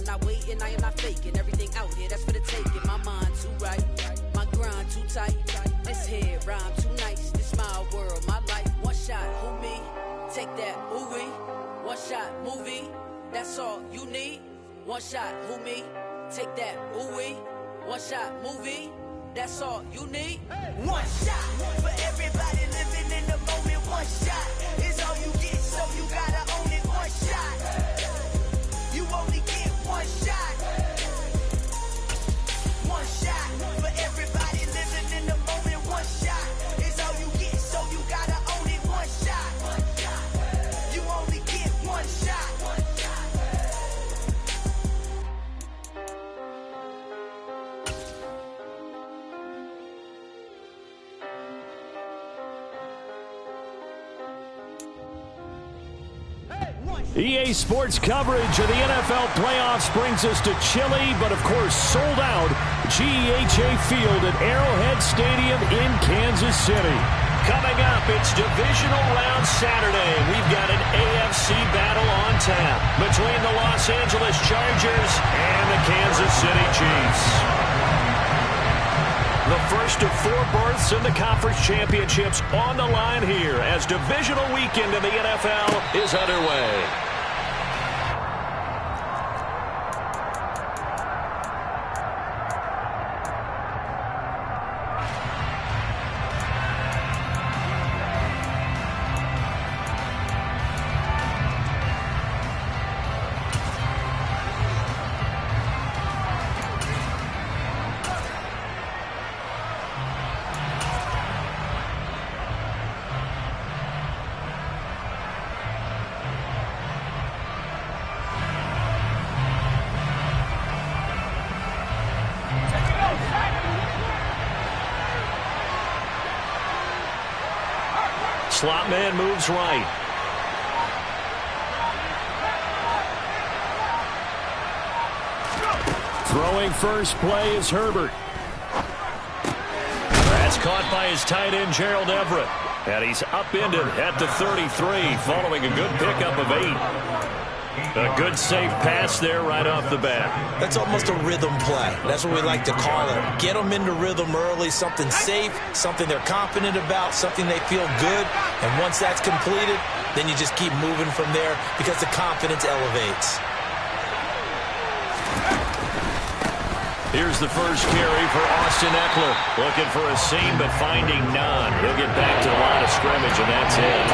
am not waiting, I am not faking. Everything out here, that's for the taking. My mind too right, my grind too tight. This here rhyme too nice. This my world, my life. One shot, who me? Take that, ooh wee. One shot, movie. That's all you need. One shot, who me? Take that, ooh wee. One shot, movie. That's all you need. One shot for everybody living in the moment. One shot is all you get, so you gotta own it. One shot, you only get one shot. One shot for everybody living in the moment. One shot is all you get, so you gotta own it. One shot, you only get one shot. EA Sports coverage of the NFL playoffs brings us to chilly, but of course sold out GEHA Field at Arrowhead Stadium in Kansas City. Coming up, it's Divisional Round Saturday. We've got an AFC battle on tap between the Los Angeles Chargers and the Kansas City Chiefs. The first of 4 berths in the conference championships on the line here as divisional weekend in the NFL is underway. Slot man moves right. Throwing first play is Herbert. That's caught by his tight end, Gerald Everett. And he's upended at the 33 following a good pickup of 8. A good safe pass there right off the bat. That's almost a rhythm play. That's what we like to call it. Get them into rhythm early, something safe, something they're confident about, something they feel good. And once that's completed, then you just keep moving from there because the confidence elevates. Here's the first carry for Austin Eckler. Looking for a seam, but finding none. He'll get back to the line of scrimmage, and that's it.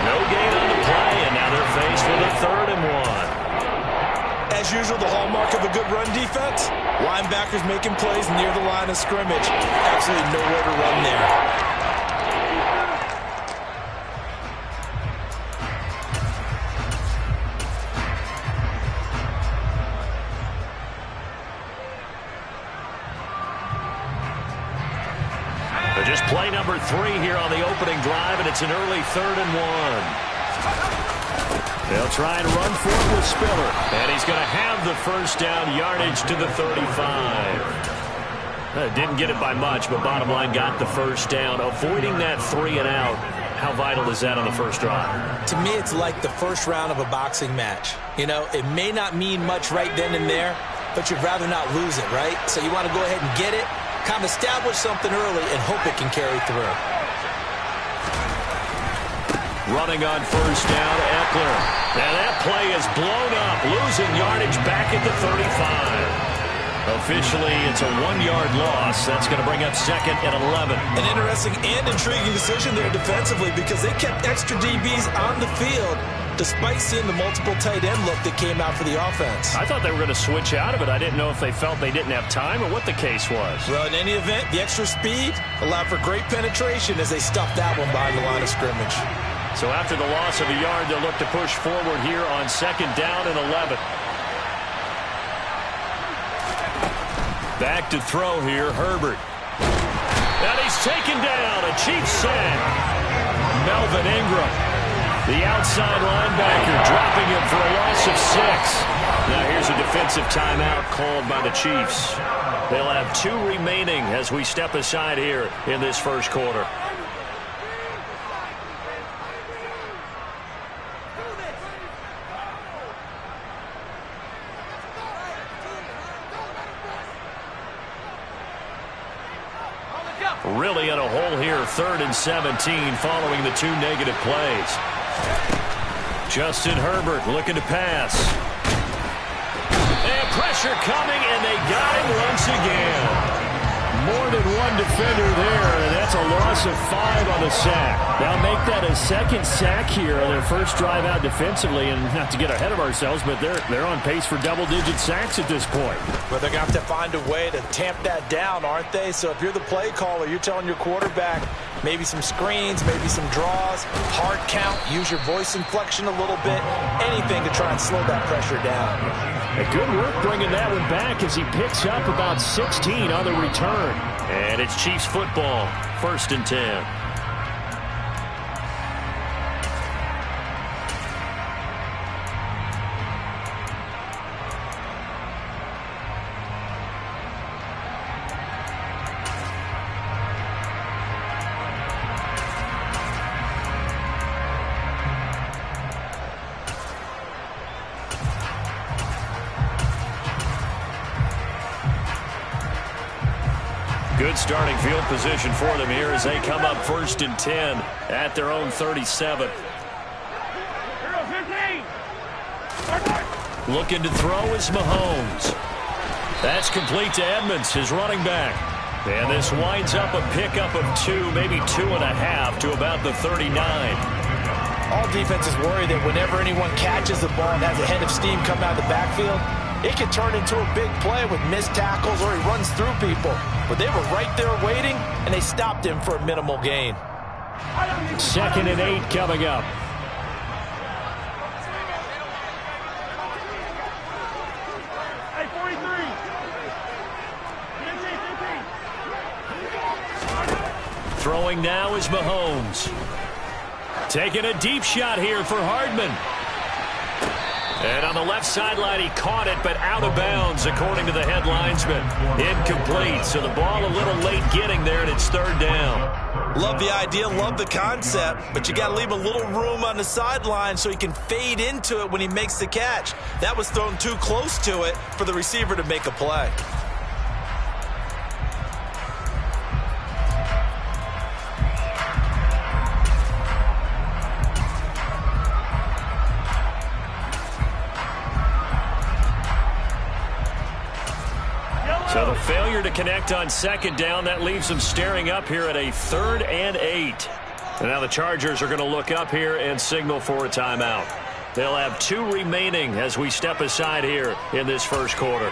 No gain on the play, and now they're faced with a 3rd and 1. As usual, the hallmark of a good run defense, linebackers making plays near the line of scrimmage. Absolutely nowhere to run there. Just play number 3 here on the opening drive, and it's an early 3rd and 1. They'll try and run for it with Spiller. And he's going to have the first down, yardage to the 35. Didn't get it by much, but bottom line got the first down. Avoiding that 3 and out. How vital is that on the first drive? To me, it's like the first round of a boxing match. You know, it may not mean much right then and there, but you'd rather not lose it, right? So you want to go ahead and get it, kind of establish something early, and hope it can carry through. Running on first down, Eckler. Now that play is blown up, losing yardage back at the 35. Officially, it's a 1-yard loss. That's going to bring up 2nd and 11. An interesting and intriguing decision there defensively because they kept extra DBs on the field despite seeing the multiple tight end look that came out for the offense. I thought they were going to switch out of it. I didn't know if they felt they didn't have time or what the case was. Well, in any event, the extra speed allowed for great penetration as they stuffed that one behind the line of scrimmage. So after the loss of a yard, they'll look to push forward here on 2nd down and 11. Back to throw here, Herbert. And he's taken down, a Chiefs sack. Melvin Ingram, the outside linebacker, dropping him for a loss of 6. Now here's a defensive timeout called by the Chiefs. They'll have 2 remaining as we step aside here in this first quarter. Really in a hole here, 3rd and 17 following the 2 negative plays. Justin Herbert looking to pass. And pressure coming, and they got him once again. More than one defender there, and that's a loss of 5 on the sack. Now make that a second sack here on their first drive out defensively, and not to get ahead of ourselves, but they're on pace for double-digit sacks at this point. But they're going to have to find a way to tamp that down, aren't they? So if you're the play caller, you're telling your quarterback maybe some screens, maybe some draws, hard count, use your voice inflection a little bit, anything to try and slow that pressure down. A good work bringing that one back as he picks up about 16 on the return. And it's Chiefs football, 1st and 10. Good starting field position for them here as they come up 1st and 10 at their own 37. Looking to throw is Mahomes. That's complete to Edmonds, his running back. And this winds up a pickup of 2, maybe 2.5 to about the 39. All defenses worry that whenever anyone catches the ball and has a head of steam come out of the backfield, it can turn into a big play with missed tackles or he runs through people. But they were right there waiting, and they stopped him for a minimal gain. 2nd and 8 coming up. Throwing now is Mahomes. Taking a deep shot here for Hardman. And on the left sideline, he caught it, but out of bounds, according to the head linesman. Incomplete, so the ball a little late getting there, and it's 3rd down. Love the idea, love the concept, but you got to leave a little room on the sideline so he can fade into it when he makes the catch. That was thrown too close to it for the receiver to make a play. So the failure to connect on 2nd down, that leaves them staring up here at a 3rd and 8. And now the Chargers are going to look up here and signal for a timeout. They'll have 2 remaining as we step aside here in this first quarter.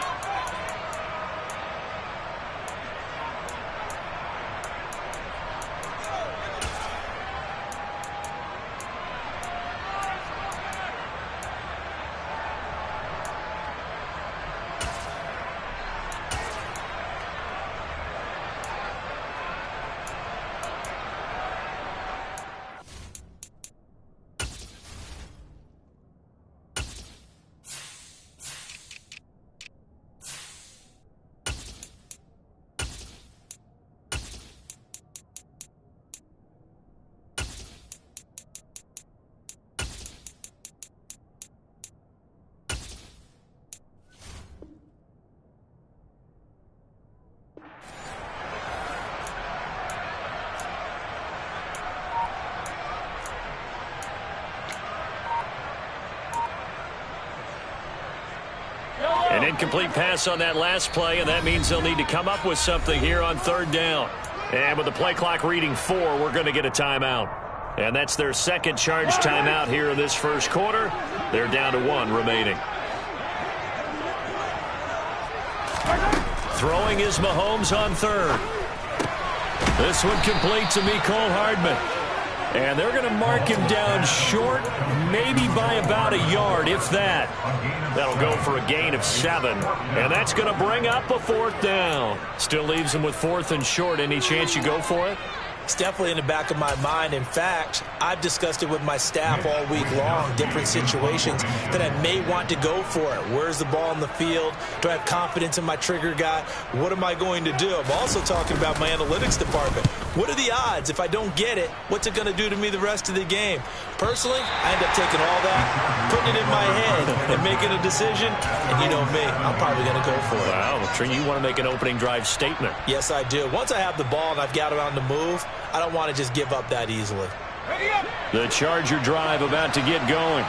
An incomplete pass on that last play, and that means they'll need to come up with something here on 3rd down. And with the play clock reading 4, we're going to get a timeout. And that's their 2nd charge timeout here in this first quarter. They're down to 1 remaining. Throwing is Mahomes on 3rd. This one complete to Mecole Hardman. And they're going to mark him down short, maybe by about a yard, if that. That'll go for a gain of 7. And that's going to bring up a 4th down. Still leaves him with 4th and short. Any chance you go for it? It's definitely in the back of my mind. In fact, I've discussed it with my staff all week long, different situations that I may want to go for it. Where's the ball in the field? Do I have confidence in my trigger guy? What am I going to do? I'm also talking about my analytics department. What are the odds? If I don't get it, what's it going to do to me the rest of the game? Personally, I end up taking all that, putting it in my head, and making a decision. And you know me, I'm probably going to go for it. Wow, Trey, you want to make an opening drive statement. Yes, I do. Once I have the ball and I've got it on the move, I don't want to just give up that easily. The Charger drive about to get going.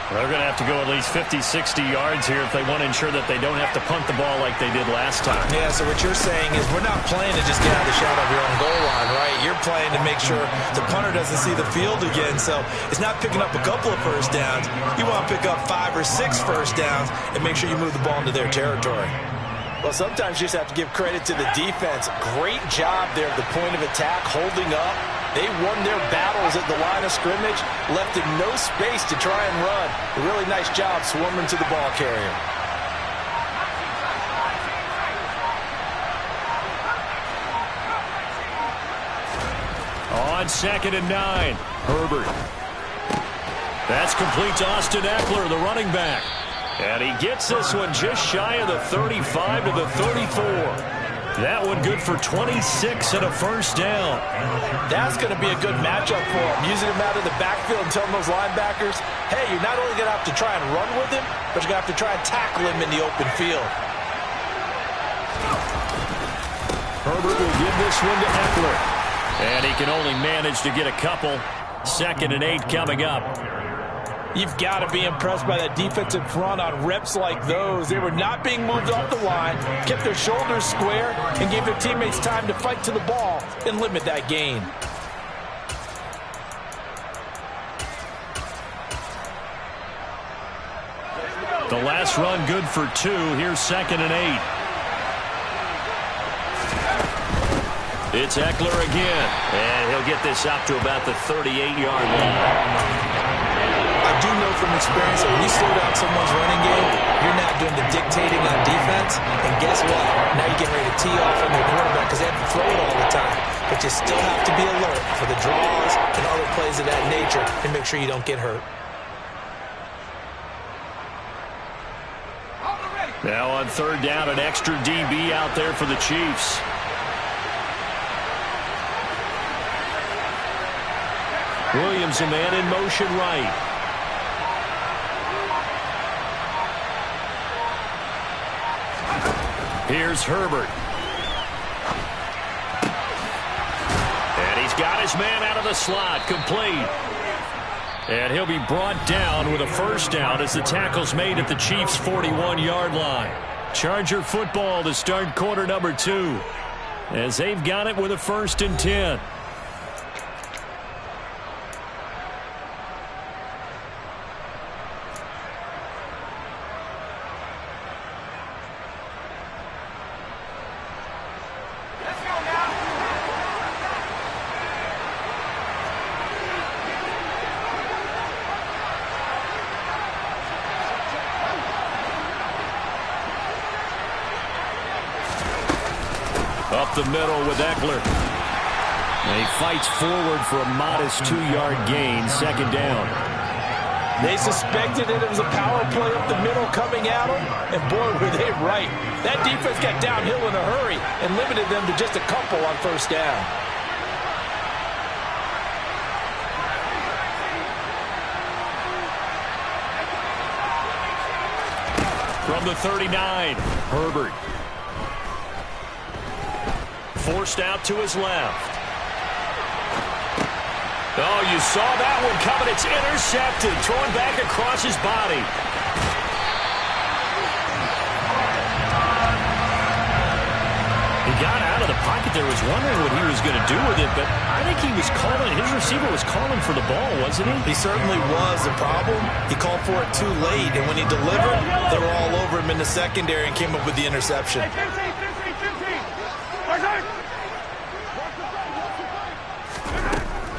They're going to have to go at least 50, 60 yards here if they want to ensure that they don't have to punt the ball like they did last time. Yeah, so what you're saying is we're not playing to just get out of the shadow of your own goal line, right? You're playing to make sure the punter doesn't see the field again. So it's not picking up a couple of first downs. You want to pick up 5 or 6 first downs and make sure you move the ball into their territory. Well, sometimes you just have to give credit to the defense. Great job there at the point of attack, holding up. They won their battles at the line of scrimmage, left him no space to try and run. A really nice job swarming to the ball carrier. On 2nd and 9, Herbert. That's complete to Austin Eckler, the running back. And he gets this one just shy of the 35 to the 34. That one good for 26 and a first down. That's going to be a good matchup for him. Using him out of the backfield and telling those linebackers, hey, you're not only going to have to try and run with him, but you're going to have to try and tackle him in the open field. Herbert will give this one to Eckler. And he can only manage to get a couple. 2nd and 8 coming up. You've got to be impressed by that defensive front on reps like those. They were not being moved off the line, kept their shoulders square, and gave their teammates time to fight to the ball and limit that gain. The last run good for 2. Here's 2nd and 8. It's Eckler again, and he'll get this out to about the 38-yard line. I do know from experience that when you slow down someone's running game, you're not doing the dictating on defense. And guess what? Now you get ready to tee off on their quarterback because they have to throw it all the time. But you still have to be alert for the draws and other plays of that nature and make sure you don't get hurt. Now on 3rd down, an extra DB out there for the Chiefs. Williams, a man in motion right. Here's Herbert. And he's got his man out of the slot, complete. And he'll be brought down with a first down as the tackle's made at the Chiefs' 41-yard line. Charger football to start quarter number 2 as they've got it with a 1st and 10. Up the middle with Eckler. And he fights forward for a modest 2-yard gain, 2nd down. They suspected it was a power play up the middle coming at them, and boy, were they right. That defense got downhill in a hurry and limited them to just a couple on 1st down. From the 39, Herbert. Forced out to his left. Oh, you saw that one coming. It's intercepted. Thrown back across his body. He got out of the pocket there. Was wondering what he was going to do with it, but I think he was calling. His receiver was calling for the ball, wasn't he? He certainly was. The problem, he called for it too late, and when he delivered, they were all over him in the secondary and came up with the interception.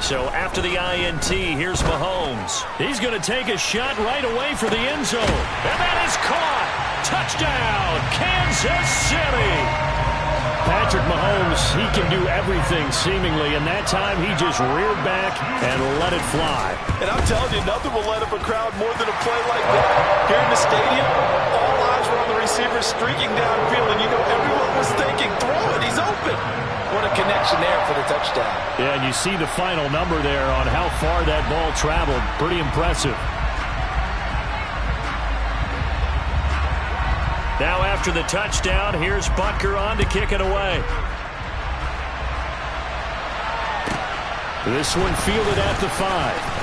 So after the INT, here's Mahomes. He's going to take a shot right away for the end zone. And that is caught. Touchdown, Kansas City. Patrick Mahomes, he can do everything seemingly, and that time he just reared back and let it fly. And I'm telling you, nothing will light up a crowd more than a play like that. Here in the stadium, all eyes were on the receiver streaking downfield, and you know everyone was thinking, throw it, he's open. What a connection there for the touchdown. Yeah, and you see the final number there on how far that ball traveled. Pretty impressive. Now after the touchdown, here's Butker on to kick it away. This one fielded at the 5.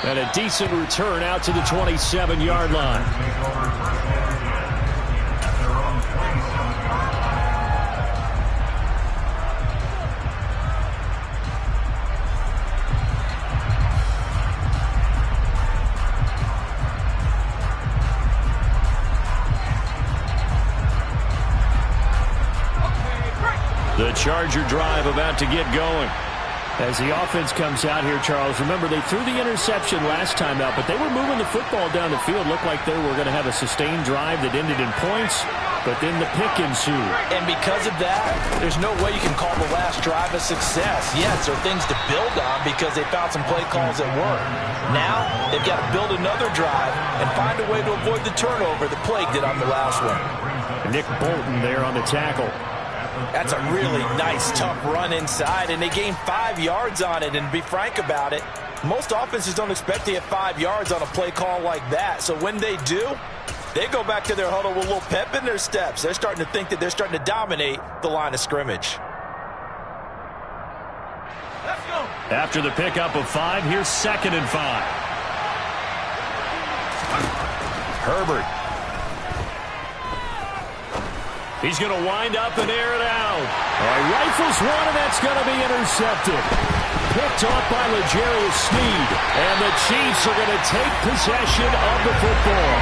And a decent return out to the 27-yard line. The Charger drive about to get going. As the offense comes out here, Charles, remember they threw the interception last time out, but they were moving the football down the field. Looked like they were going to have a sustained drive that ended in points, but then the pick ensued. And because of that, there's no way you can call the last drive a success. Yes, there are things to build on because they found some play calls that work. Now, they've got to build another drive and find a way to avoid the turnover that plagued it on the last one. Nick Bolton there on the tackle. That's a really nice, tough run inside, and they gained 5 yards on it. And to be frank about it, most offenses don't expect to get 5 yards on a play call like that. So when they do, they go back to their huddle with a little pep in their steps. They're starting to think that they're starting to dominate the line of scrimmage. Let's go. After the pickup of 5, here's 2nd and 5. Herbert. He's going to wind up and air it out. Rifles one, and that's going to be intercepted. Picked off by L'Jarius Sneed. And the Chiefs are going to take possession of the football.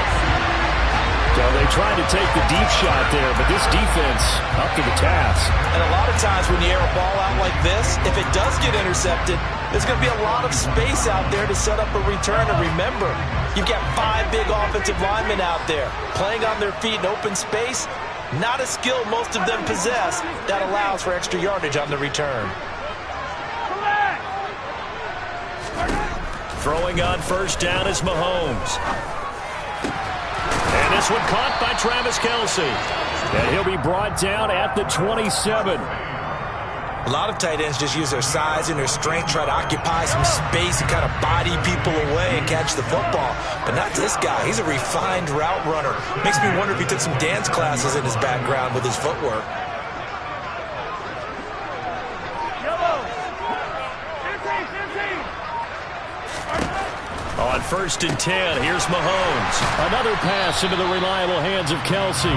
So they tried to take the deep shot there, but this defense up to the task. And a lot of times when you air a ball out like this, if it does get intercepted, there's going to be a lot of space out there to set up a return. And remember, you've got 5 big offensive linemen out there playing on their feet in open space. Not a skill most of them possess that allows for extra yardage on the return. Throwing on first down is Mahomes. And this one caught by Travis Kelce. And he'll be brought down at the 27. A lot of tight ends just use their size and their strength, try to occupy some space and kind of body people away and catch the football. But not this guy. He's a refined route runner. Makes me wonder if he took some dance classes in his background with his footwork. On 1st and 10, here's Mahomes. Another pass into the reliable hands of Kelce.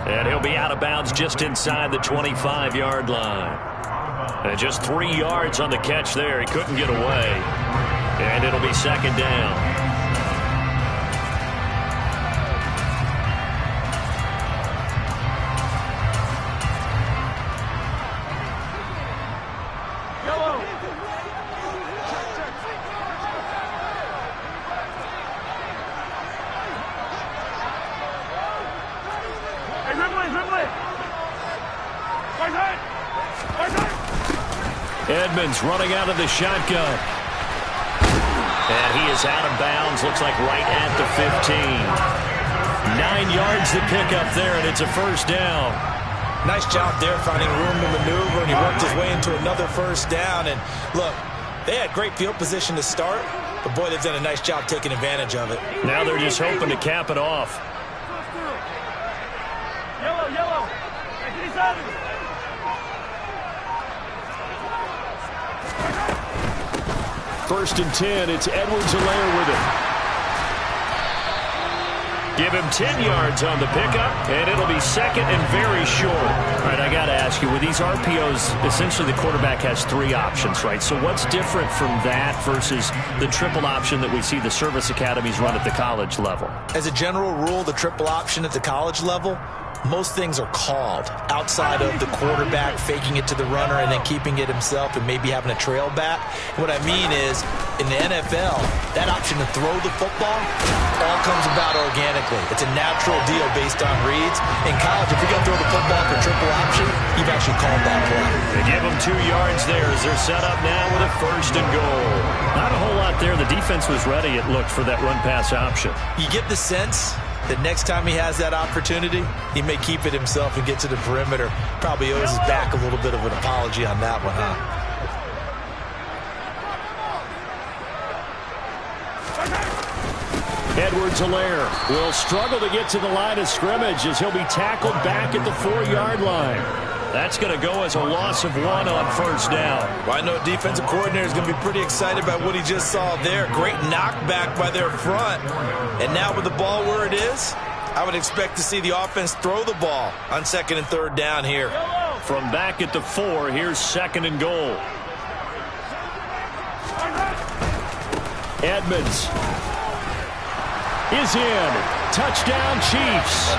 And he'll be out of bounds just inside the 25-yard line. And just 3 yards on the catch there. He couldn't get away. And it'll be 2nd down. Edmonds running out of the shotgun. And he is out of bounds. Looks like right at the 15. 9 yards to pick up there, and it's a first down. Nice job there finding room to maneuver, and he worked his way into another first down. And look, they had great field position to start, but boy, they've done a nice job taking advantage of it. Now they're just hoping to cap it off. Yellow. 1st and 10, it's Edwards-Helaire with it. Give him 10 yards on the pickup, and it'll be 2nd and very short. All right, I got to ask you, with these RPOs, essentially the quarterback has 3 options, right? So what's different from that versus the triple option that we see the service academies run at the college level? As a general rule, the triple option at the college level, most things are called outside of the quarterback faking it to the runner and then keeping it himself and maybe having a trail back. What I mean is, in the NFL, that option to throw the football all comes about organically. It's a natural deal based on reads. In college, if you're going to throw the football for triple option, you've actually called that play. They give them 2 yards there as they're set up now with a 1st and goal. Not a whole lot there. The defense was ready, it looked, for that run-pass option. You get the sense The next time he has that opportunity, he may keep it himself and get to the perimeter. Probably owes his back a little bit of an apology on that one, huh? Edwards-Helaire will struggle to get to the line of scrimmage as he'll be tackled back at the 4-yard line. That's going to go as a loss of 1 on first down. Well, I know defensive coordinator is going to be pretty excited about what he just saw there. Great knockback by their front. And now with the ball where it is, I would expect to see the offense throw the ball on 2nd and 3rd down here. From back at the 4, here's 2nd and goal. Edmonds is in. Touchdown, Chiefs.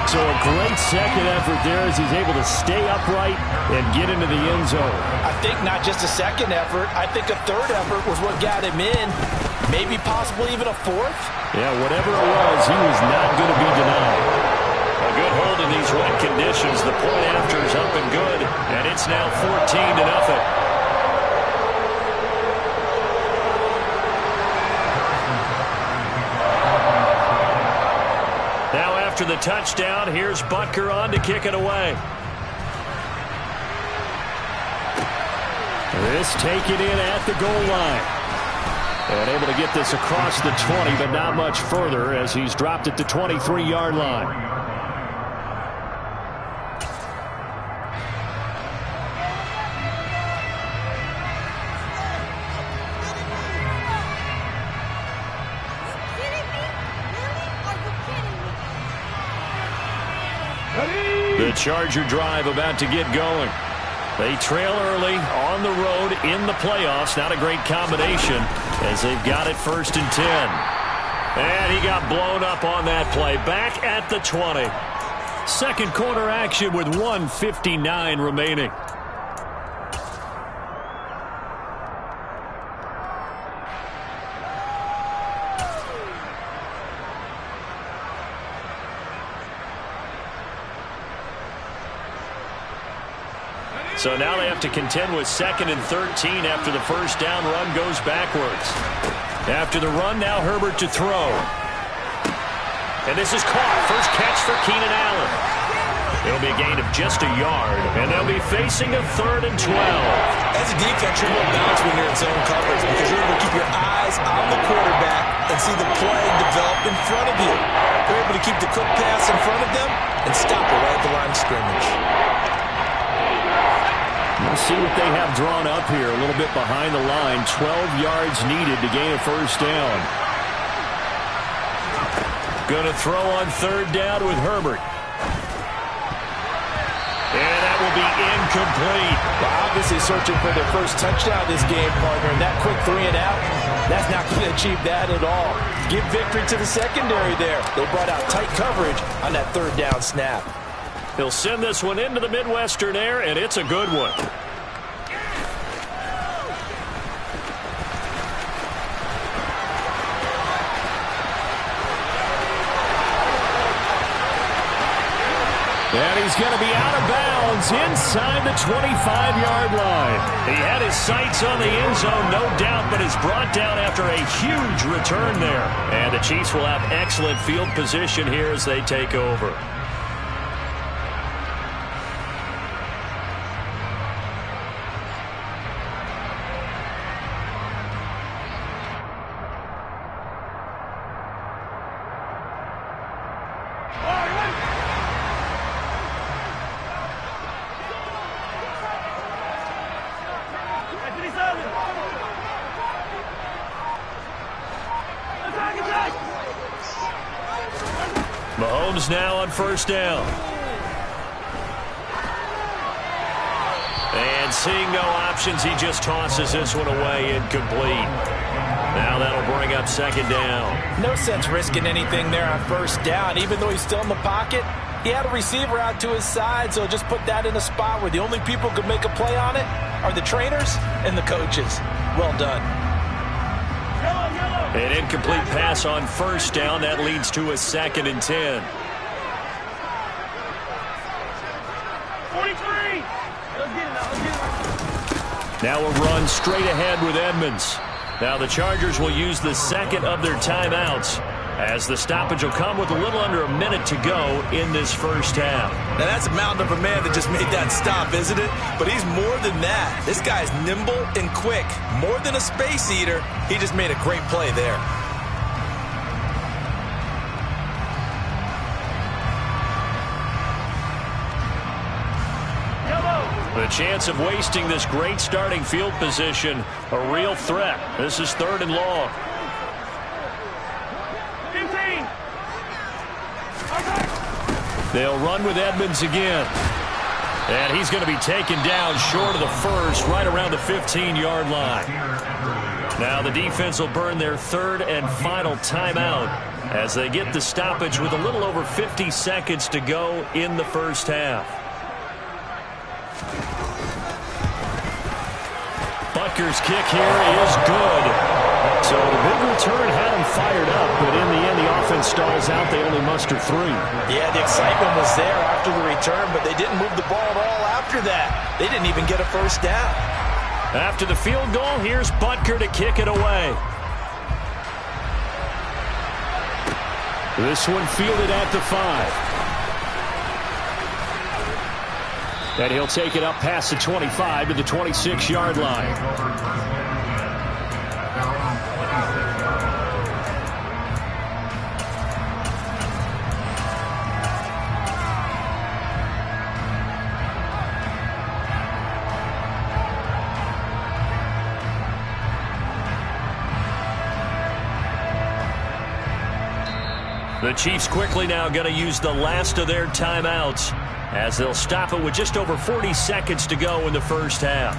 So a great second effort there as he's able to stay upright and get into the end zone. I think not just a second effort. I think a third effort was what got him in. Maybe possibly even a fourth. Yeah, whatever it was, he was not going to be denied. A good hold in these wet conditions. The point after is up and good, and it's now 14-0. After the touchdown, here's Butker on to kick it away. This taken in at the goal line. And able to get this across the 20, but not much further as he's dropped at the 23-yard line. The Charger drive about to get going. They trail early on the road in the playoffs. Not a great combination as they've got it 1st and 10. And he got blown up on that play. Back at the 20. Second quarter action with 1:59 remaining. So now they have to contend with 2nd and 13 after the first down run goes backwards. After the run, now Herbert to throw. And this is caught. First catch for Keenan Allen. It'll be a gain of just a yard, and they'll be facing a 3rd and 12. As a defense, you're going to bounce when you're in zone coverage because you're able to keep your eyes on the quarterback and see the play develop in front of you. They're able to keep the quick pass in front of them and stop it right at the line of scrimmage. We'll see what they have drawn up here. A little bit behind the line. 12 yards needed to gain a first down. Going to throw on 3rd down with Herbert. And that will be incomplete. Well, obviously searching for their first touchdown this game, partner. And that quick 3 and out, that's not going to achieve that at all. Give victory to the secondary there. They brought out tight coverage on that 3rd down snap. He'll send this one into the Midwestern air, and it's a good one. And he's going to be out of bounds inside the 25-yard line. He had his sights on the end zone, no doubt, but is brought down after a huge return there. And the Chiefs will have excellent field position here as they take over. Mahomes now on first down. And seeing no options, he just tosses this one away, incomplete. Now that'll bring up 2nd down. No sense risking anything there on first down. Even though he's still in the pocket, he had a receiver out to his side, so just put that in a spot where the only people who could make a play on it are the trainers and the coaches. Well done. An incomplete pass on first down. That leads to a 2nd and 10. 43. Now a run straight ahead with Edmonds. Now the Chargers will use the second of their timeouts as the stoppage will come with a little under a minute to go in this first half. Now, that's a mountain of a man that just made that stop, isn't it? But he's more than that. This guy's nimble and quick. More than a space eater, he just made a great play there. The chance of wasting this great starting field position, a real threat. This is 3rd and long. They'll run with Edmonds again. And he's going to be taken down short of the first, right around the 15-yard line. Now the defense will burn their 3rd and final timeout as they get the stoppage with a little over 50 seconds to go in the first half. Butker's kick here is good. So the big return had him fired up, but in the end, the offense stalls out. They only muster 3. Yeah, the excitement was there after the return, but they didn't move the ball at all after that. They didn't even get a first down. After the field goal, here's Butker to kick it away. This one fielded at the 5. And he'll take it up past the 25 to the 26-yard line. The Chiefs quickly now going to use the last of their timeouts as they'll stop it with just over 40 seconds to go in the first half.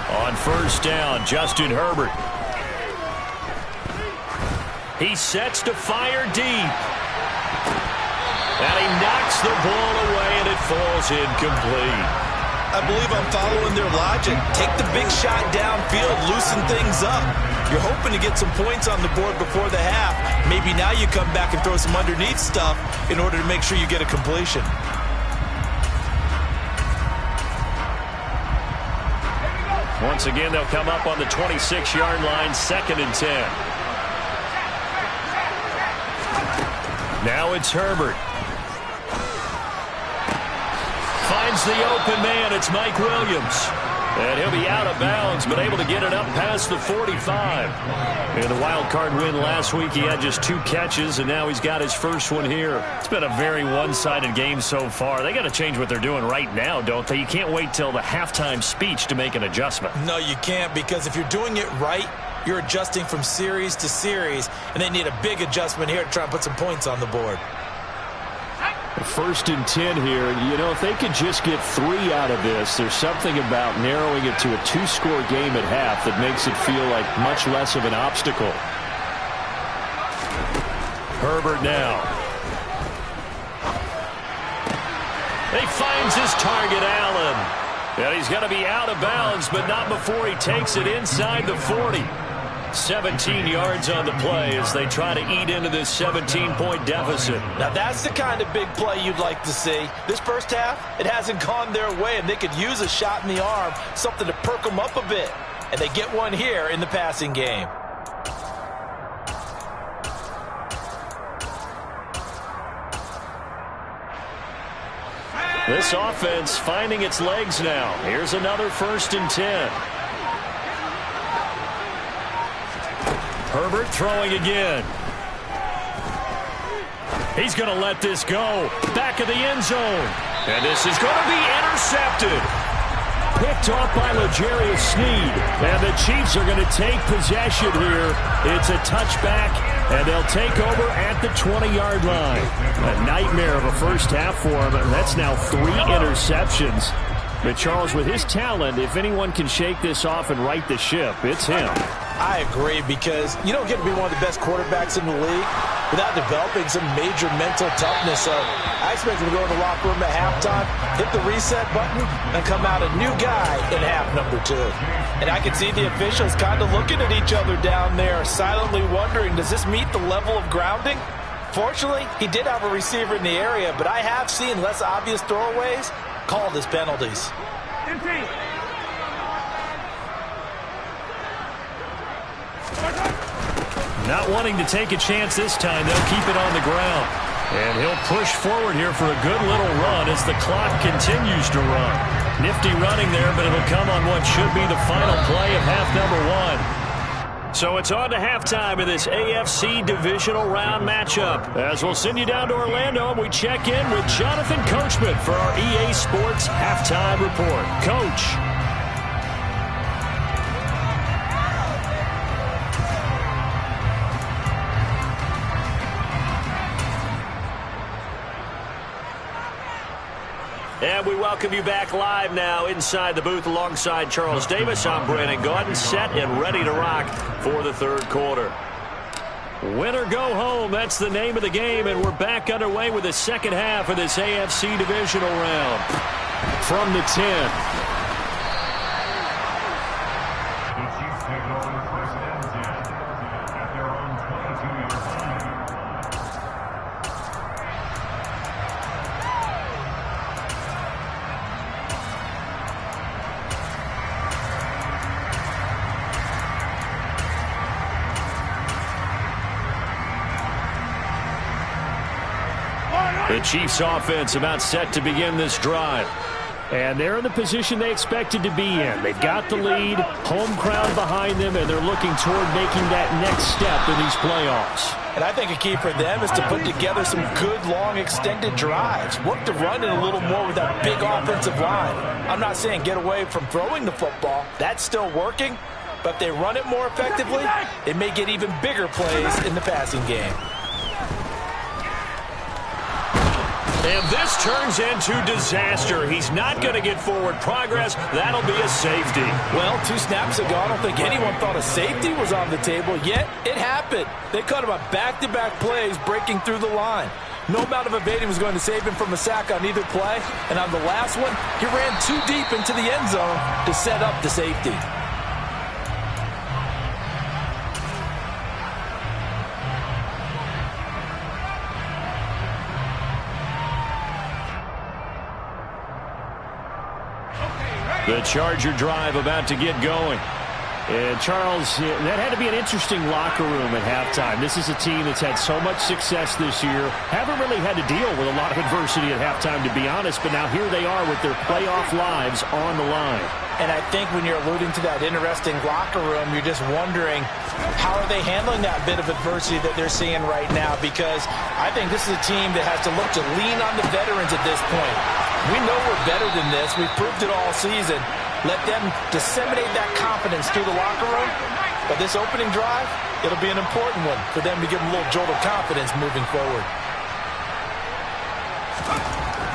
On first down, Justin Herbert. He sets to fire deep. And he knocks the ball away, and it falls incomplete. I believe I'm following their logic. Take the big shot downfield, loosen things up. You're hoping to get some points on the board before the half. Maybe now you come back and throw some underneath stuff in order to make sure you get a completion. Once again, they'll come up on the 26-yard line, 2nd and 10. Now it's Herbert. Finds the open man. It's Mike Williams. And he'll be out of bounds, but able to get it up past the 45. In the wild card win last week, he had just 2 catches, and now he's got his first one here. It's been a very one-sided game so far. They got to change what they're doing right now, don't they? You can't wait till the halftime speech to make an adjustment. No, you can't, because if you're doing it right, you're adjusting from series to series, and they need a big adjustment here to try and put some points on the board. 1st and 10 here. You know, if they could just get 3 out of this, there's something about narrowing it to a 2-score game at half that makes it feel like much less of an obstacle. Herbert now. He finds his target, Allen. And he's going to be out of bounds, but not before he takes it inside the 40. 17 yards on the play as they try to eat into this 17-point deficit. Now that's the kind of big play you'd like to see. This first half, it hasn't gone their way, and they could use a shot in the arm, something to perk them up a bit. And they get one here in the passing game. This offense finding its legs now. Here's another 1st and 10. Herbert throwing again. He's going to let this go. Back of the end zone. And this is going to be intercepted. Picked off by L'Jarius Sneed. And the Chiefs are going to take possession here. It's a touchback, and they'll take over at the 20-yard line. A nightmare of a first half for him, and that's now 3 interceptions. But Charles, with his talent, if anyone can shake this off and right the ship, it's him. I agree, because you don't get to be one of the best quarterbacks in the league without developing some major mental toughness. So I expect him to go in the locker room at halftime, hit the reset button, and come out a new guy in half number 2. And I can see the officials kind of looking at each other down there, silently wondering, does this meet the level of grounding? Fortunately, he did have a receiver in the area, but I have seen less obvious throwaways called as penalties. Not wanting to take a chance this time, they'll keep it on the ground. And he'll push forward here for a good little run as the clock continues to run. Nifty running there, but it'll come on what should be the final play of half number 1. So it's on to halftime of this AFC divisional round matchup. As we'll send you down to Orlando, and we check in with Jonathan Coachman for our EA Sports Halftime Report. Coach. And we welcome you back live now inside the booth alongside Charles Davis. I'm Brandon Gaudin, set and ready to rock for the third quarter. Win or go home, that's the name of the game, and we're back underway with the second half of this AFC divisional round. From the 10. The Chiefs offense about set to begin this drive. And they're in the position they expected to be in. They've got the lead, home crowd behind them, and they're looking toward making that next step in these playoffs. And I think a key for them is to put together some good, long, extended drives. Work the run in a little more with that big offensive line. I'm not saying get away from throwing the football. That's still working. But if they run it more effectively, they may get even bigger plays in the passing game. And this turns into disaster. He's not going to get forward progress. That'll be a safety. Well, 2 snaps ago, I don't think anyone thought a safety was on the table, yet it happened. They cut him on back-to-back plays breaking through the line. No amount of evading was going to save him from a sack on either play. And on the last one, he ran too deep into the end zone to set up the safety. The Charger drive about to get going. And Charles, that had to be an interesting locker room at halftime. This is a team that's had so much success this year. Haven't really had to deal with a lot of adversity at halftime, to be honest. But now here they are with their playoff lives on the line. And I think when you're alluding to that interesting locker room, you're just wondering, how are they handling that bit of adversity that they're seeing right now? Because I think this is a team that has to look to lean on the veterans at this point. We know we're better than this. We've proved it all season. Let them disseminate that confidence through the locker room. But this opening drive, it'll be an important one for them to give them a little jolt of confidence moving forward.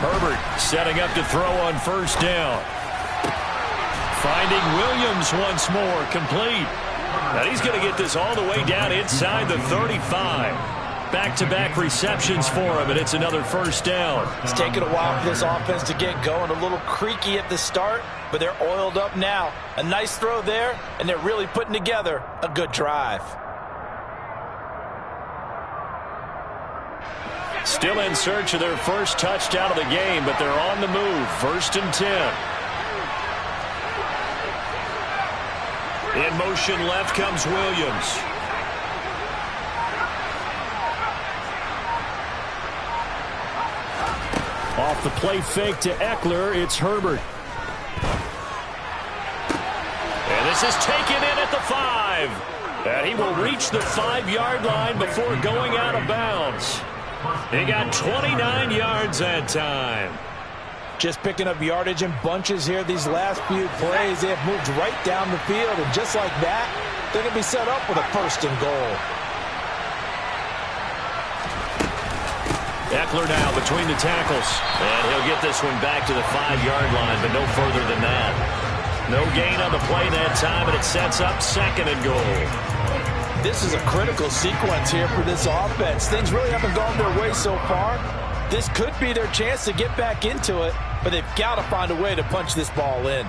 Herbert setting up to throw on first down. Finding Williams once more, complete. And he's going to get this all the way down inside the 35. Back-to-back receptions for him, and it's another first down. It's taken a while for this offense to get going. A little creaky at the start, but they're oiled up now. A nice throw there, and they're really putting together a good drive. Still in search of their first touchdown of the game, but they're on the move. 1st and 10. In motion left comes Williams. Off the play fake to Eckler, it's Herbert. And this is taken in at the 5. And he will reach the 5-yard line before going out of bounds. He got 29 yards that time. Just picking up yardage in bunches here these last few plays. They have moved right down the field, and just like that, they're going to be set up with a 1st and goal. Eckler now between the tackles. And he'll get this one back to the 5-yard line, but no further than that. No gain on the play that time, and it sets up 2nd and goal. This is a critical sequence here for this offense. Things really haven't gone their way so far. This could be their chance to get back into it, but they've got to find a way to punch this ball in.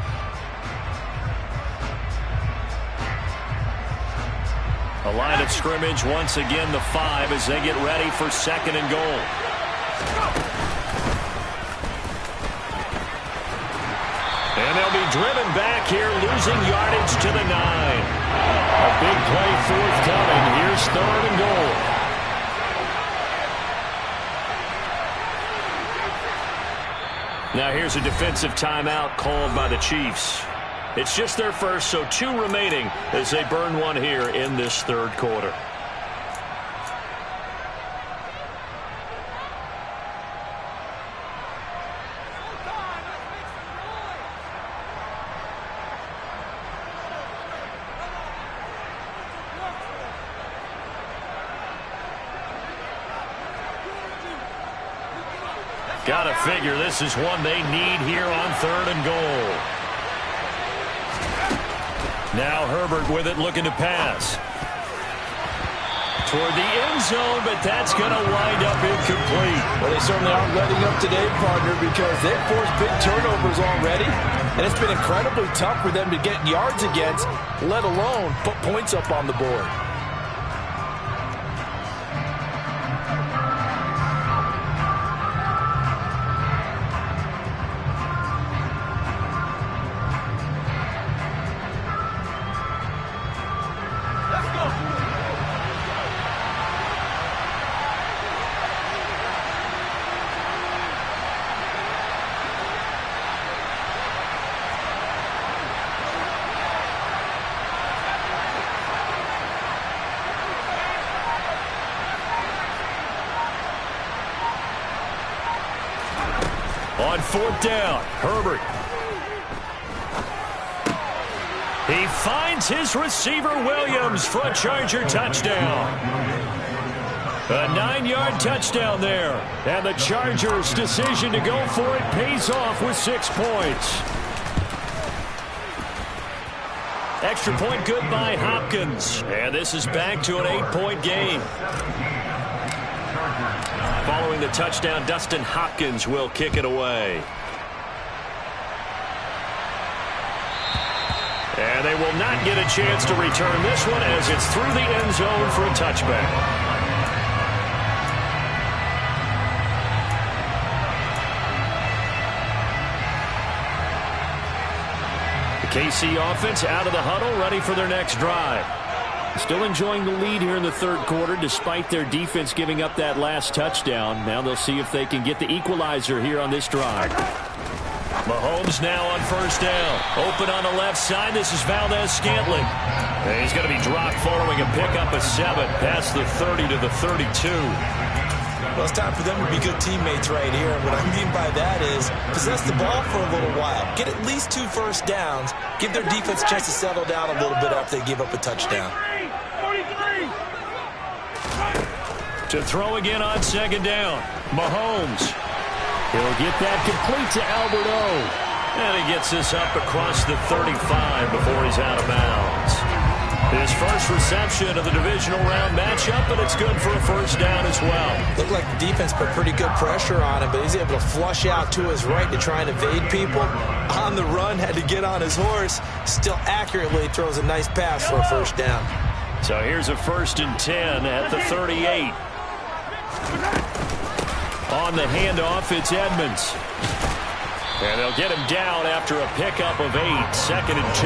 A line of scrimmage, once again the 5 as they get ready for 2nd and goal. And they'll be driven back here, losing yardage to the 9. A big play forthcoming. Here's 3rd and goal. Now here's a defensive timeout called by the Chiefs. It's just their first, so 2 remaining as they burn one here in this 3rd quarter. Gotta figure this is one they need here on 3rd and goal. Now Herbert with it, looking to pass. Toward the end zone, but that's going to wind up incomplete. Well, they certainly aren't letting up today, partner, because they've forced big turnovers already, and it's been incredibly tough for them to get yards against, let alone put points up on the board. On 4th down, Herbert. He finds his receiver, Williams, for a Charger touchdown. A 9-yard touchdown there. And the Chargers' decision to go for it pays off with 6 points. Extra point good by Hopkins. And this is back to an 8-point game. Following the touchdown, Dustin Hopkins will kick it away. And they will not get a chance to return this one as it's through the end zone for a touchback. The KC offense out of the huddle, ready for their next drive. Still enjoying the lead here in the 3rd quarter despite their defense giving up that last touchdown. Now they'll see if they can get the equalizer here on this drive. Mahomes now on 1st down. Open on the left side. This is Valdez-Scantling. And he's going to be dropped following a pickup of 7 past the 30 to the 32. Well, it's time for them to be good teammates right here. And what I mean by that is possess the ball for a little while. Get at least 2 first downs. Give their defense a chance to settle down a little bit after they give up a touchdown. To throw again on 2nd down. Mahomes. He'll get that complete to Albert O. And he gets this up across the 35 before he's out of bounds. His first reception of the divisional round matchup, but it's good for a 1st down as well. Looked like the defense put pretty good pressure on him, but he's able to flush out to his right to try and evade people. On the run, had to get on his horse. Still accurately throws a nice pass for a 1st down. So here's a 1st and 10 at the 38. On the handoff, it's Edmonds. And they'll get him down after a pickup of 8, 2nd and 2.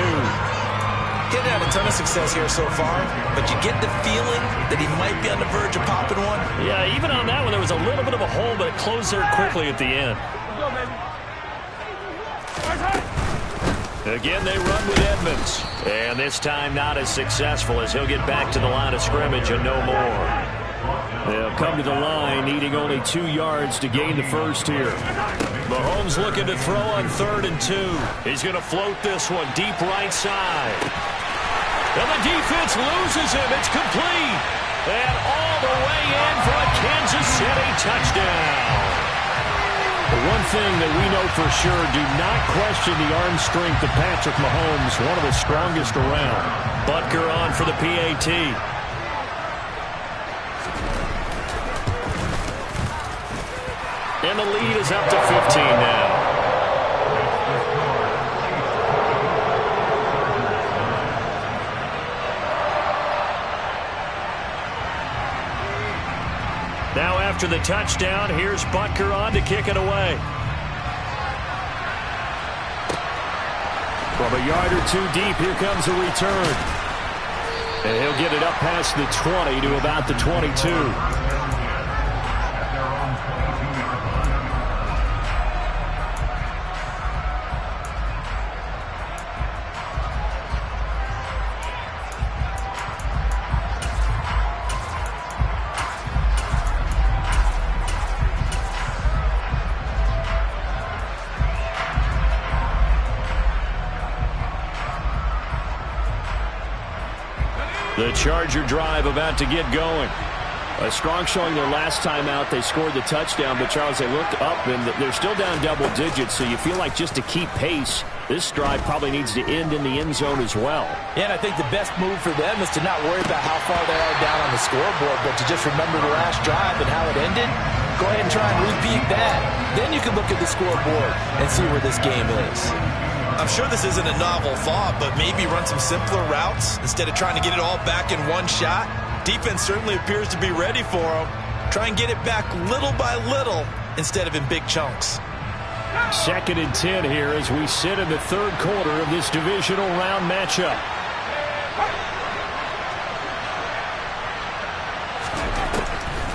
Getting had a ton of success here so far, but you get the feeling that he might be on the verge of popping one. Yeah, even on that one, there was a little bit of a hole, but it closed there quickly at the end. Again, they run with Edmonds. And this time not as successful as he'll get back to the line of scrimmage and no more. They'll come to the line, needing only 2 yards to gain the first here. Mahomes looking to throw on 3rd and 2. He's going to float this one deep right side. And the defense loses him. It's complete. And all the way in for a Kansas City touchdown. The one thing that we know for sure, do not question the arm strength of Patrick Mahomes, one of the strongest around. Butker on for the PAT. And the lead is up to 15 now. Now after the touchdown, here's Butker on to kick it away. From a yard or two deep, here comes a return. And he'll get it up past the 20 to about the 22. The Charger drive about to get going. A strong showing their last time out. They scored the touchdown, but Charles, they looked up and they're still down double digits, so you feel like just to keep pace, this drive probably needs to end in the end zone as well. Yeah, and I think the best move for them is to not worry about how far they are down on the scoreboard, but to just remember the last drive and how it ended. Go ahead and try and repeat that. Then you can look at the scoreboard and see where this game is. I'm sure this isn't a novel thought, but maybe run some simpler routes instead of trying to get it all back in one shot. Defense certainly appears to be ready for them. Try and get it back little by little instead of in big chunks. 2nd and 10 here as we sit in the third quarter of this divisional round matchup.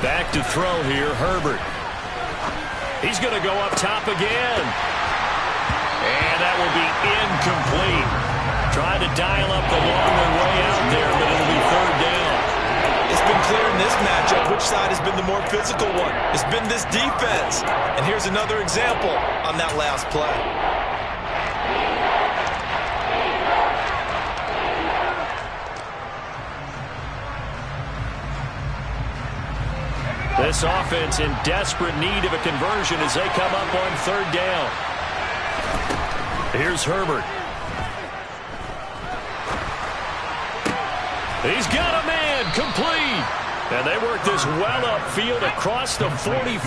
Back to throw here, Herbert. He's going to go up top again. And that will be incomplete. Trying to dial up the longer way out there, but it'll be 3rd down. It's been clear in this matchup which side has been the more physical one. It's been this defense. And here's another example on that last play. This offense in desperate need of a conversion as they come up on 3rd down. Here's Herbert. He's got a man, complete. And they work this well upfield across the 45.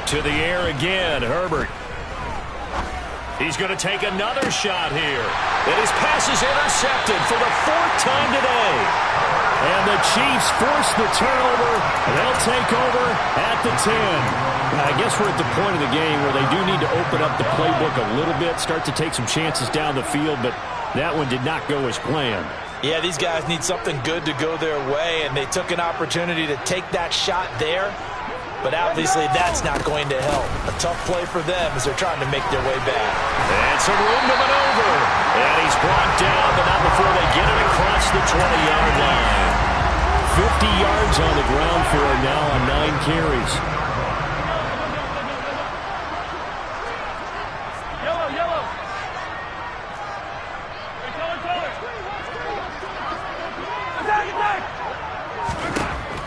To the air again, Herbert. He's going to take another shot here. And his pass is intercepted for the 4th time today. And the Chiefs force the turnover. They'll take over at the 10. I guess we're at the point of the game where they do need to open up the playbook a little bit, start to take some chances down the field, but that one did not go as planned. Yeah, these guys need something good to go their way, and they took an opportunity to take that shot there. But obviously that's not going to help. A tough play for them as they're trying to make their way back. And some room to maneuver. And he's brought down, but not before they get it across the 20-yard line. 50 yards on the ground for him now on 9 carries.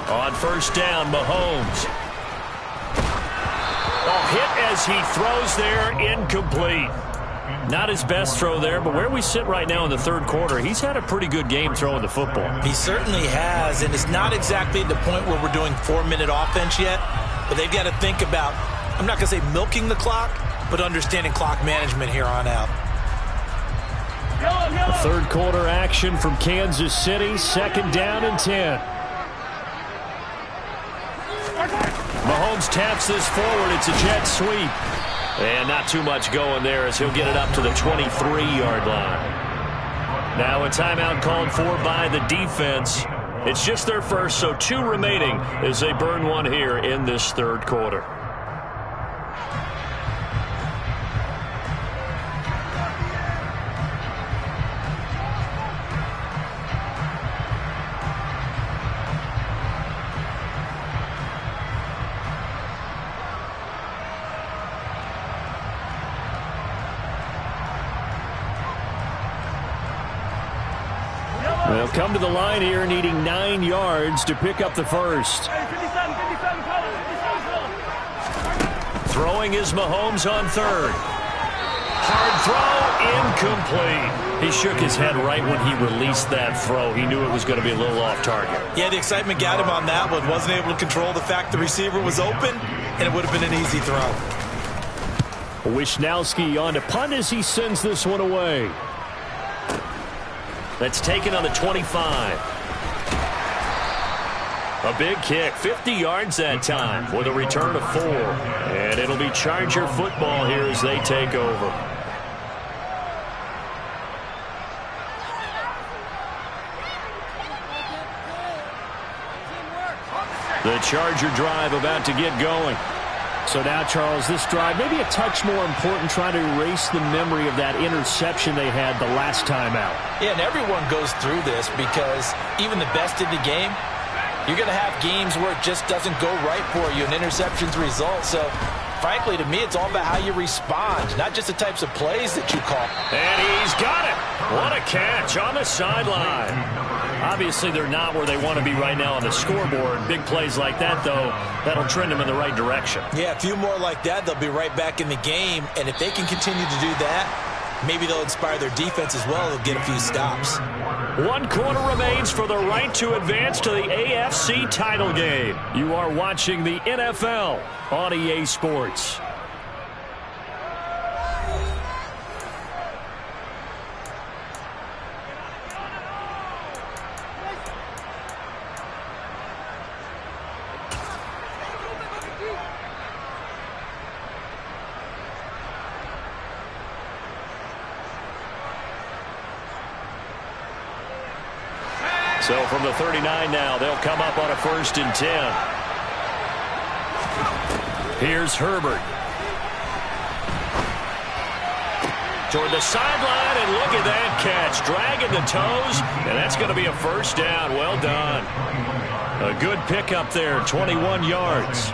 On 1st down, Mahomes. Hit as he throws there, incomplete. Not his best throw there, but where we sit right now in the 3rd quarter, he's had a pretty good game throwing the football. He certainly has, and it's not exactly at the point where we're doing 4-minute offense yet, but they've got to think about, I'm not going to say milking the clock, but understanding clock management here on out. 3rd quarter action from Kansas City, 2nd down and 10. Mahomes taps this forward. It's a jet sweep. And not too much going there as he'll get it up to the 23-yard line. Now a timeout called for by the defense. It's just their first, so 2 remaining as they burn one here in this 3rd quarter. They'll come to the line here needing 9 yards to pick up the first. Throwing is Mahomes on 3rd. Hard throw, incomplete. He shook his head right when he released that throw. He knew it was going to be a little off target. Yeah, the excitement got him on that one. Wasn't able to control the fact the receiver was open, and it would have been an easy throw. Wishnowski on to punt as he sends this one away. That's taken on the 25. A big kick, 50 yards that time with a return of 4. And it'll be Charger football here as they take over. The Charger drive about to get going. So now, Charles, this drive maybe a touch more important, trying to erase the memory of that interception they had the last time out. Yeah, and everyone goes through this because even the best in the game, you're going to have games where it just doesn't go right for you, and interceptions result. So, frankly, to me, it's all about how you respond, not just the types of plays that you call. And he's got it. What a catch on the sideline. Obviously, they're not where they want to be right now on the scoreboard. Big plays like that, though, that'll trend them in the right direction. Yeah, a few more like that, they'll be right back in the game. And if they can continue to do that, maybe they'll inspire their defense as well. They'll get a few stops. 1 quarter remains for the right to advance to the AFC title game. You are watching the NFL on EA Sports. So from the 39 now, they'll come up on a 1st and 10. Here's Herbert. Toward the sideline, and look at that catch. Dragging the toes, and that's going to be a 1st down. Well done. A good pickup there, 21 yards.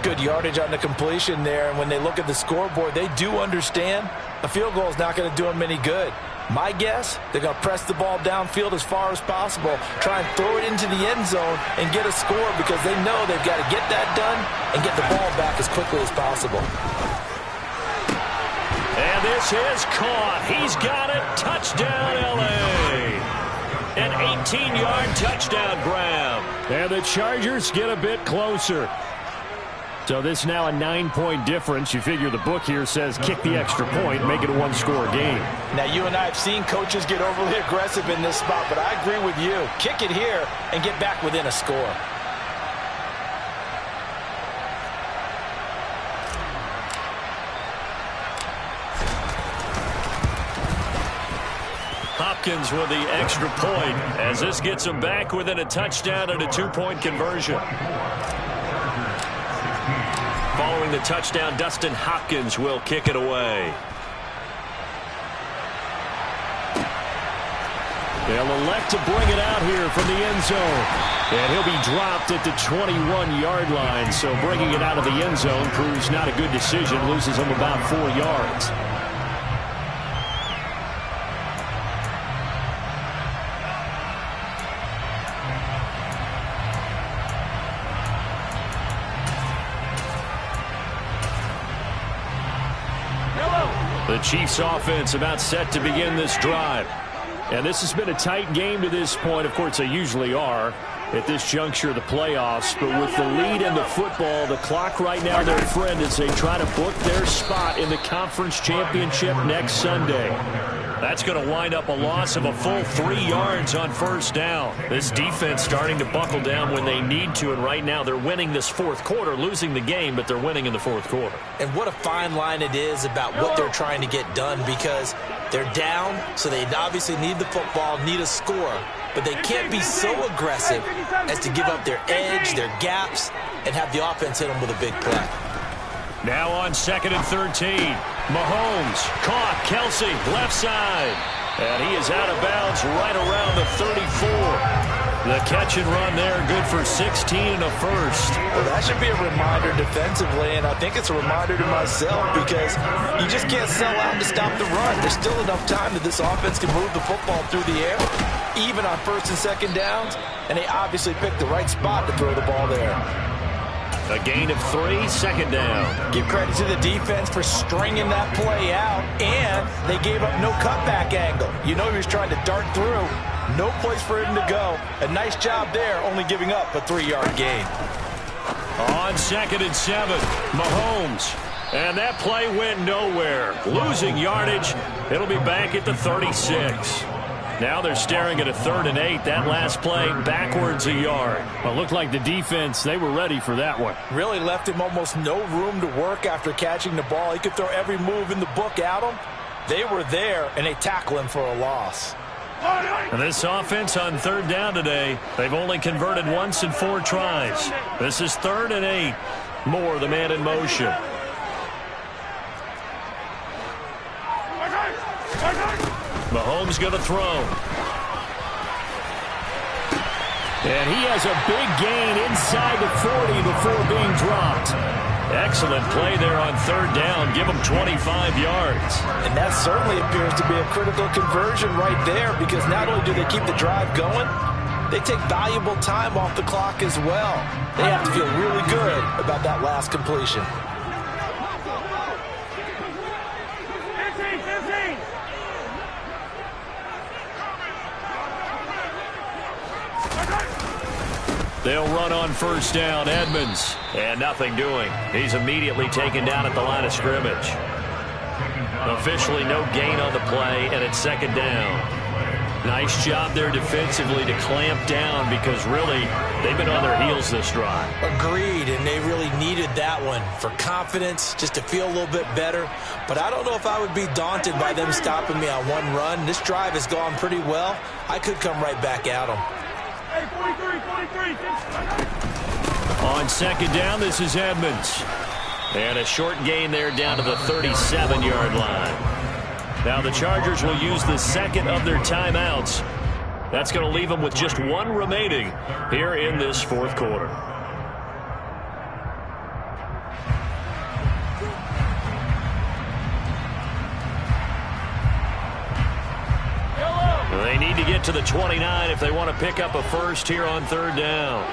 Good yardage on the completion there, and when they look at the scoreboard, they do understand a field goal is not going to do them any good. My guess, they're going to press the ball downfield as far as possible, try and throw it into the end zone and get a score because they know they've got to get that done and get the ball back as quickly as possible. And this is caught. He's got it. Touchdown, L.A. An 18-yard touchdown grab. And the Chargers get a bit closer. So this is now a 9-point difference. You figure the book here says kick the extra point, make it a 1-score game. Now, you and I have seen coaches get overly aggressive in this spot, but I agree with you. Kick it here and get back within a score. Hopkins with the extra point as this gets him back within a touchdown and a 2-point conversion. Following the touchdown, Dustin Hopkins will kick it away. They'll elect to bring it out here from the end zone. And he'll be dropped at the 21-yard line. So bringing it out of the end zone proves not a good decision. Loses him about 4 yards. The Chiefs offense about set to begin this drive. And this has been a tight game to this point. Of course, they usually are at this juncture of the playoffs. But with the lead in the football, the clock right now, their friend, as they try to book their spot in the conference championship next Sunday. That's going to wind up a loss of a full 3 yards on 1st down. This defense starting to buckle down when they need to, and right now they're winning this 4th quarter, losing the game, but they're winning in the 4th quarter. And what a fine line it is about what they're trying to get done, because they're down, so they obviously need the football, need a score, but they can't be so aggressive as to give up their edge, their gaps, and have the offense hit them with a big play. Now on 2nd and 13. Mahomes caught. Kelsey left side. And he is out of bounds right around the 34. The catch and run there, good for 16 and a 1st. Well, that should be a reminder defensively, and I think it's a reminder to myself because you just can't sell out to stop the run. There's still enough time that this offense can move the football through the air, even on 1st and 2nd downs, and they obviously picked the right spot to throw the ball there. A gain of 3, second down. Give credit to the defense for stringing that play out, and they gave up no cutback angle. You know he was trying to dart through. No place for him to go. A nice job there, only giving up a 3-yard gain. On 2nd and 7, Mahomes. And that play went nowhere. Losing yardage. It'll be back at the 36. Now they're staring at a 3rd and 8. That last play backwards a yard. Well, looked like the defense, they were ready for that one. Really left him almost no room to work after catching the ball. He could throw every move in the book at him. They were there, and they tackle him for a loss. And this offense on 3rd down today, they've only converted once in 4 tries. This is 3rd and 8. Moore, the man in motion. Mahomes going to throw. And he has a big gain inside the 40 before being dropped. Excellent play there on 3rd down. Give him 25 yards. And that certainly appears to be a critical conversion right there, because not only do they keep the drive going, they take valuable time off the clock as well. They have to feel really good about that last completion. They'll run on 1st down. Edmonds. And nothing doing. He's immediately taken down at the line of scrimmage. Officially no gain on the play, and it's 2nd down. Nice job there defensively to clamp down, because really they've been on their heels this drive. Agreed, and they really needed that one for confidence, just to feel a little bit better. But I don't know if I would be daunted by them stopping me on one run. This drive has gone pretty well. I could come right back at them. On 2nd down, this is Edmonds. And a short gain there down to the 37-yard line. Now the Chargers will use the 2nd of their timeouts. That's going to leave them with just 1 remaining here in this 4th quarter. They need to get to the 29 if they want to pick up a first here on 3rd down.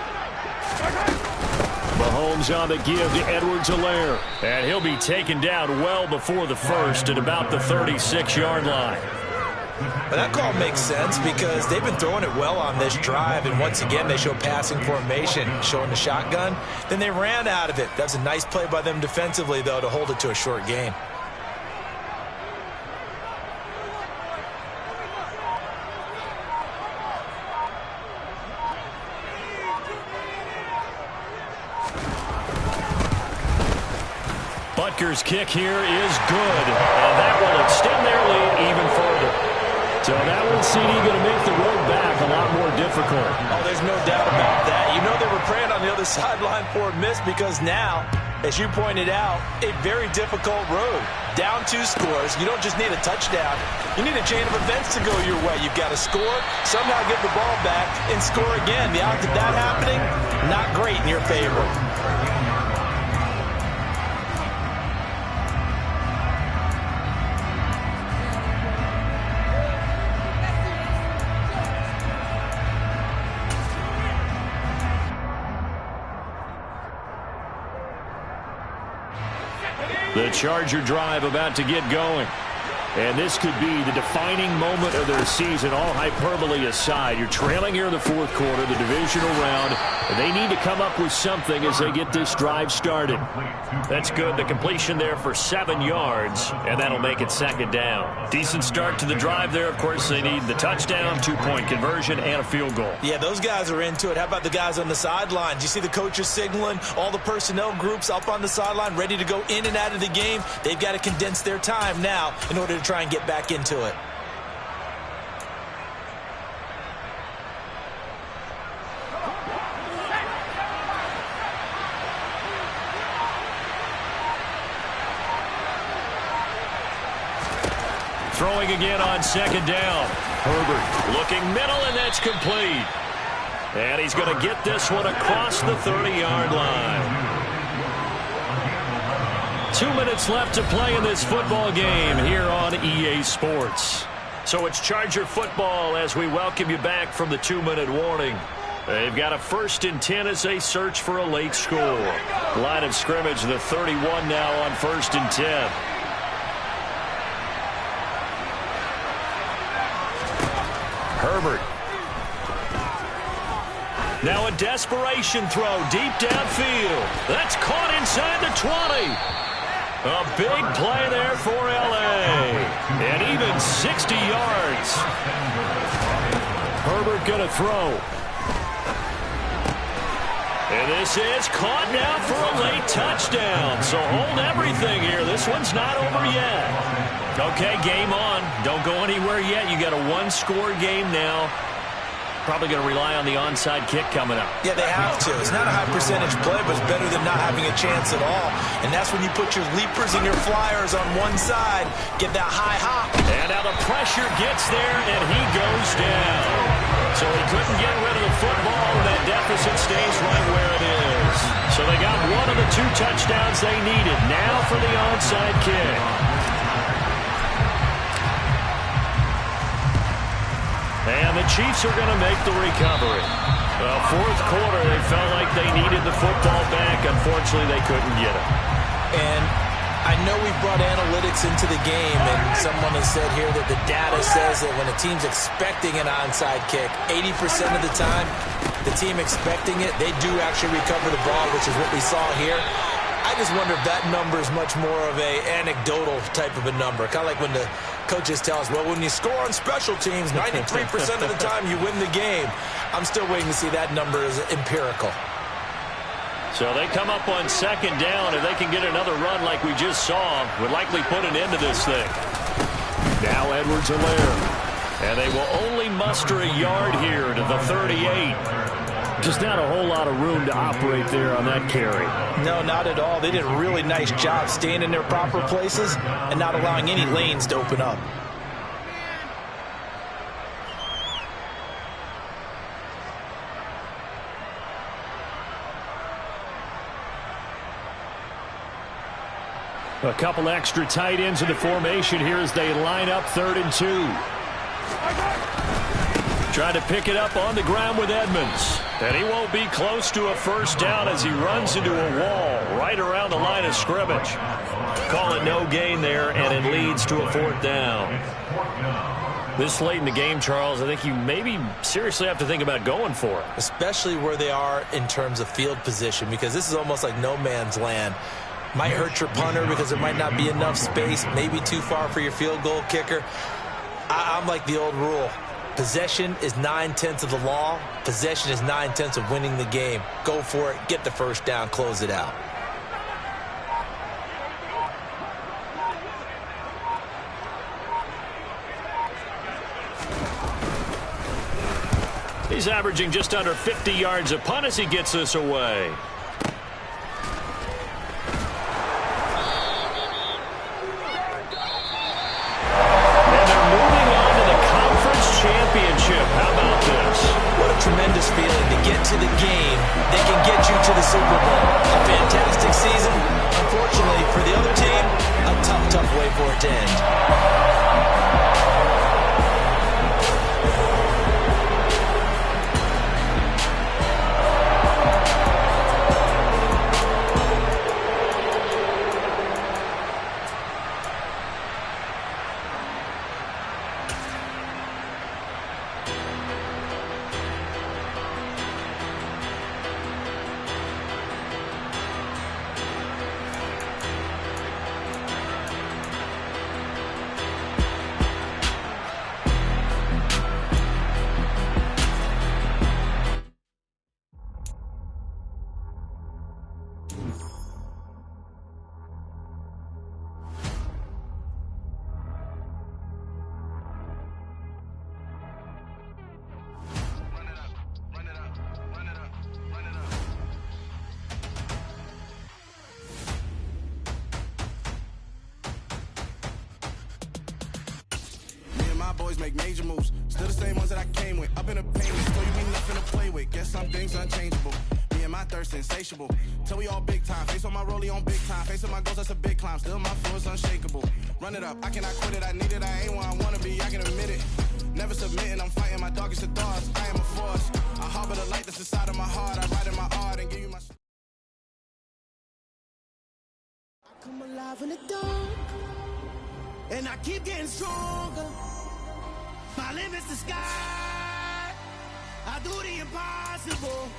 Mahomes on the give to Edwards-Helaire. And he'll be taken down well before the first at about the 36-yard line. But that call makes sense, because they've been throwing it well on this drive, and once again they show passing formation, showing the shotgun. Then they ran out of it. That's a nice play by them defensively, though, to hold it to a short gain. Butker's kick here is good, and that will extend their lead even further. So that one, CD, going to make the road back a lot more difficult. Oh, there's no doubt about that. You know they were praying on the other sideline for a miss, because now, as you pointed out, a very difficult road. Down 2 scores. You don't just need a touchdown. You need a chain of events to go your way. You've got to score, somehow get the ball back, and score again. The odds of that happening, not great in your favor. The Charger drive about to get going. And this could be the defining moment of their season, all hyperbole aside. You're trailing here in the 4th quarter, the divisional round, and they need to come up with something as they get this drive started. That's good. The completion there for 7 yards, and that'll make it 2nd down. Decent start to the drive there. Of course, they need the touchdown, 2-point conversion, and a field goal. Yeah, those guys are into it. How about the guys on the sidelines? You see the coaches signaling, all the personnel groups up on the sideline, ready to go in and out of the game. They've got to condense their time now in order to try and get back into it. Throwing again on 2nd down. Herbert looking middle, and that's complete. And he's going to get this one across the 30-yard line. 2 minutes left to play in this football game here on EA Sports. So it's Charger football as we welcome you back from the 2-minute warning. They've got a 1st and 10 as they search for a late score. Line of scrimmage, the 31 now on 1st and 10. Herbert. Now a desperation throw deep downfield. That's caught inside the 20. A big play there for L.A. And even 60 yards. Herbert going to throw. And this is caught now for a late touchdown. So hold everything here. This one's not over yet. Okay, game on. Don't go anywhere yet. You got a one-score game now. Probably going to rely on the onside kick coming up. Yeah, they have to. It's not a high percentage play, but it's better than not having a chance at all. And that's when you put your leapers and your flyers on one side, get that high hop. And now the pressure gets there, and he goes down. So he couldn't get rid of the football, and that deficit stays right where it is. So they got one of the 2 touchdowns they needed. Now for the onside kick. And the Chiefs are going to make the recovery. Well, 4th quarter, they felt like they needed the football back. Unfortunately, they couldn't get it. And I know we've brought analytics into the game, and someone has said here that the data says that when a team's expecting an onside kick, 80% of the time, the team expecting it, they do actually recover the ball, which is what we saw here. I just wonder if that number is much more of a anecdotal type of a number. Kind of like when the coaches tell us, well, when you score on special teams, 93% of the time you win the game. I'm still waiting to see that number as empirical. So they come up on 2nd down. If they can get another run like we just saw, would likely put an end to this thing. Now Edwards-Helaire. And they will only muster a yard here to the 38. Just not a whole lot of room to operate there on that carry. No, not at all. They did a really nice job staying in their proper places and not allowing any lanes to open up. A couple extra tight ends in the formation here as they line up 3rd and 2. Trying to pick it up on the ground with Edmonds. And he won't be close to a 1st down as he runs into a wall right around the line of scrimmage. Call it no gain there, and it leads to a 4th down. This late in the game, Charles, I think you maybe seriously have to think about going for it. Especially where they are in terms of field position, because this is almost like no man's land. Might hurt your punter because there might not be enough space, maybe too far for your field goal kicker. I'm like the old rule. Possession is 9/10 of the law. Possession is 9/10 of winning the game. Go for it. Get the 1st down. Close it out. He's averaging just under 50 yards a punt as he gets this away. How about this? What a tremendous feeling to get to the game. They can get you to the Super Bowl. A fantastic season. Unfortunately, for the other team, a tough way for it to end. Boys make major moves, still the same ones that I came with. Up in the paint, so you mean nothing to play with. Guess some things unchangeable. Me and my thirst insatiable. Till we all big time. Face on my rollie on big time. Facing my goals, that's a big climb. Still my flow is unshakable. Run it up, I cannot quit it. I need it, I ain't where I wanna be. I can admit it. Never submitting, I'm fighting my darkest of thoughts. I am a force. I harbor the light that's myself in the dark, and I keep getting stronger. My limit's the sky. I do the impossible.